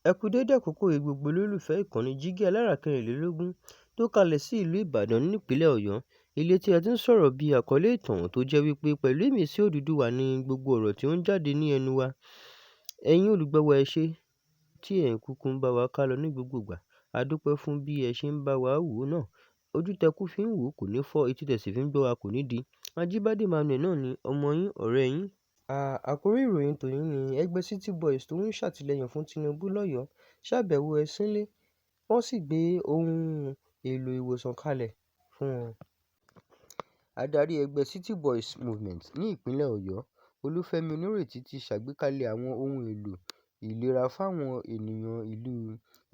Ẹ kú dédé àkókò yìí gbogbo olólùfẹ́ ìkànnì Jígí aláràkẹrìnlélógún tó kalẹ̀ sí ìlú Ìbàdàn nípínlẹ̀ Ọ̀yọ́. Ilé tí a ti ń sọ̀rọ̀ bí àkọlé ìtàn tó jẹ́ wípé pẹ̀lú ìmísí Odùduwà ni gbogbo ọ̀rọ̀ tí ó ń jáde ní ẹnu wa. Ẹ̀yin olùgbọ́ wa ẹ ṣé tí ẹ̀ ń kúkú ń bá wa kálọ ní gbogbo ìgbà. A dúpẹ́ fún bí ẹ ṣe ń bá wa wò ó náà. Ojú tẹkú fi ń wò ó kò ní fọ́, etí tẹ̀ sì fi ń gbọ́ wa kò ní di. Ajíbádé Emmanuel náà ni ọmọ yín, ọ̀rẹ́ yín. Àkórí ìròyìn tòní ni ẹgbẹ́ City Boys tó ń ṣàtìlẹ́yìn fún Tinubu lọ́yọ̀ọ́ ṣàbẹ̀wò Ẹ̀sìnlé, wọ́n sì gbé ohun èlò ìwòsàn kalẹ̀ fún wọn. Adarí ẹgbẹ́ City Boys Movement ní ìpínlẹ̀ Ọ̀yọ́, Olúfẹ́mi Onírètí ti ṣàgbékalẹ̀ àwọn ohun èlò ìlera fáwọn ènìyàn ìlú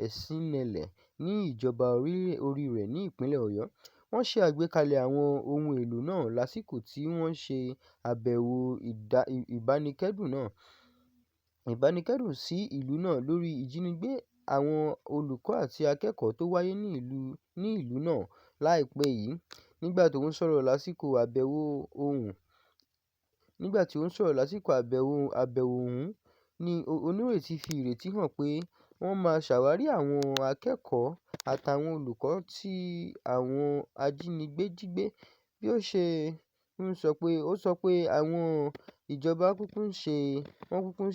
Ẹ̀sìnlẹ̀ ní ìjọba orí rẹ̀ ní ìpínlẹ̀ Ọ̀yọ́. Wọ́n ṣe àgbékalẹ̀ àwọn ohun èlò náà lásìkò tí wọ́n ṣe àbẹ̀wò ìbánikẹ́dùn sí ìlú náà lórí ìjínigbé àwọn olùkọ́ àti akẹ́kọ̀ọ́ tó wáyé ní ìlú náà láìpẹ́ yìí. Nígbà tó ń sọ̀rọ̀ lásìkò àbẹ̀wò ọ̀hún ni Onírètí fi ìrètí hàn pé wọ́n máa ṣàwárí àwọn akẹ́kọ̀ọ́ àtàwọn olùkọ́ tí àwọn ajínigbé jí gbé. Bí ó ṣe ń sọ pé àwọn ìjọba kúkú ń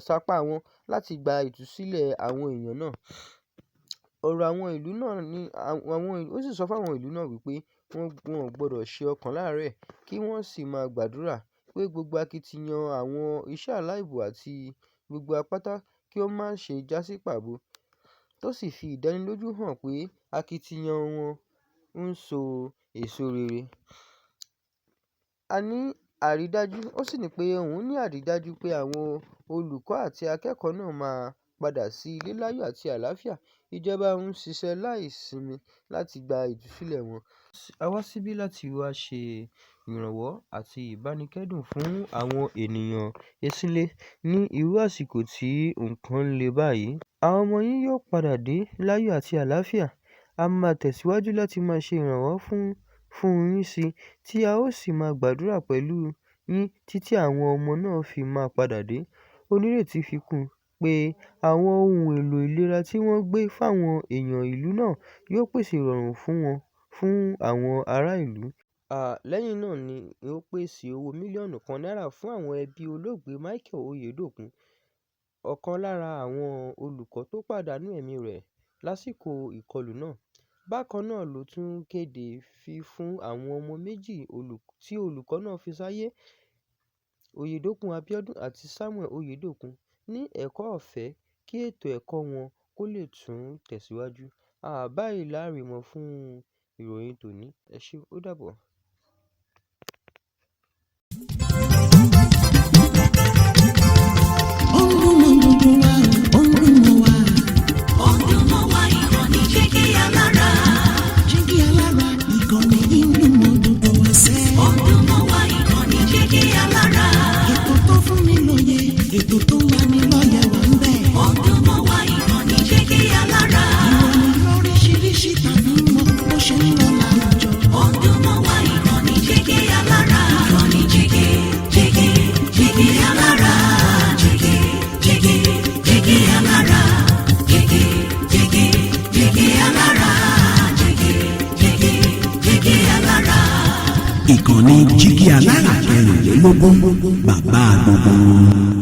sapá wọn láti gba ìtúsílẹ̀ àwọn èèyàn náà. Ọ̀rọ̀ àwọn ìlú náà ni ó sì sọ fáwọn ìlú náà wípé wọn ò gbọdọ̀ ṣe ọkàn láàárẹ̀ kí wọ́n sì máa gbàdúrà pé gbogbo akitiyan àwọn iṣẹ́ aláàbò àti gbogbo apáta kí ó má ṣe já sí pàbó, tó sì fi ìdánilójú hàn pé akitiyan wọn ń so èso rere. Ó sì ní pé òun ní àrídájú pé àwọn olùkọ́ àti akẹ́kọ̀ọ́ náà máa padà sí ilé láyọ̀ àti àlàáfíà. Ìjọba ń ṣiṣẹ́ láìsinmi láti gba ìtúsílẹ̀ wọn. A wá síbí láti wá ṣe ìrànwọ́ àti ìbánikẹ́dùn fún àwọn ènìyàn Ẹ̀sìnlé ní irú àsìkò tí nǹkan ń le báyìí. Àwọn ọmọ yín yóò padà dé láyọ̀ àti àlàáfíà. A máa tẹ̀síwájú láti máa ṣe ìrànwọ́ fún yín sí, tí a ó sì máa gbàdúrà pẹ̀lú yín títí àwọn ọmọ náà fi máa padà dé. Onírètí fi kún un pé àwọn ohun èlò ìlera tí wọ́n gbé fáwọn èèyàn ìlú náà yóò pèsè ìrọ̀rùn fún àwọn ará ìlú. Lẹ́yìn náà ni ó pèsè owó mílíọ̀nù kan náírà fún àwọn ẹbí olóògbé Michael Oyèdòkun, ọ̀kan lára àwọn olùkọ́ tó pàdánù ẹ̀mí rẹ̀ lásìkò ìkọlù náà. Bákan náà ló tún kéde fífún àwọn ọmọ méjì tí olùkọ́ náà fi sáyé, Oyèdòkun Abíọ́dún àti Samuel Oyèdòkun, ní ẹ̀kọ́ ọ̀fẹ́ kí ètò ẹ̀kọ́ wọn kó lè tún tẹ̀síwájú. Báyìí la rí mọ́ fún ìròyìn tòní. Ẹ ṣé, ó dàbọ̀. Ètò tó wà ní lọ́yẹ̀ wà ń bẹ̀. Ọdún mọ́ wá ìkànnì Jígí Alára. Ìròyìn lóríṣiríṣi tàbí mọ́ bó ṣe ń lọ láwùjọ. Ọdún mọ́ wá ìkànnì Jígí Alára. Ìkànnì Jígí Alára. Jígí Alára. Jígí Alára. Jígí Alára. Ìkànnì Jígí Aláràkẹrìnlélógún, bàbá gbogbo.